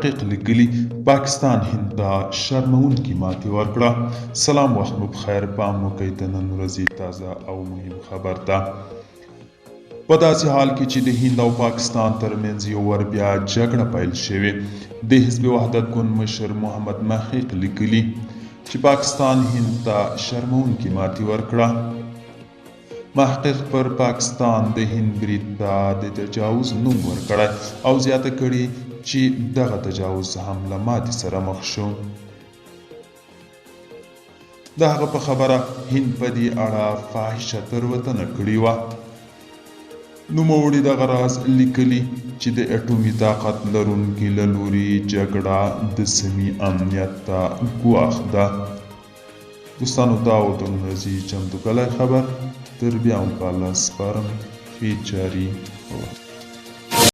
محقق لیکلي پاکستان هند ته شرموونکې ماتې ورکړه. سلام، وخت مو بخیر. پام وکړئ د نن ورځې تازه او مهم خبر ته. په داسې حال کې چې د هند او پاکستان ترمنځ یو ور بیا جګړه پیل شوې، د حزب وحدت ګوند مشر محمد محقق لیکلي چې پاکستان هند ته شرموونکې ماتې ورکړه. محقق پر پاکستان د هند برید ته د تجاوز نوم ورکړی او زیاته کړې چې دغه تجاوز هم له ماتې سره مخ شو. د هغه په خبره هند په دې اړه فاحشه تېروتنه کړې وه. نوموړي دغه راز لیکلي چې د اټومي طاقت لرونکي له لوري جګړه د سیمې امنیت ته ګواښ ده. دوستانو، دا و د نن ورځې چمتو کلی خبر. تر بیا هم په الله سپارم. ښې جاري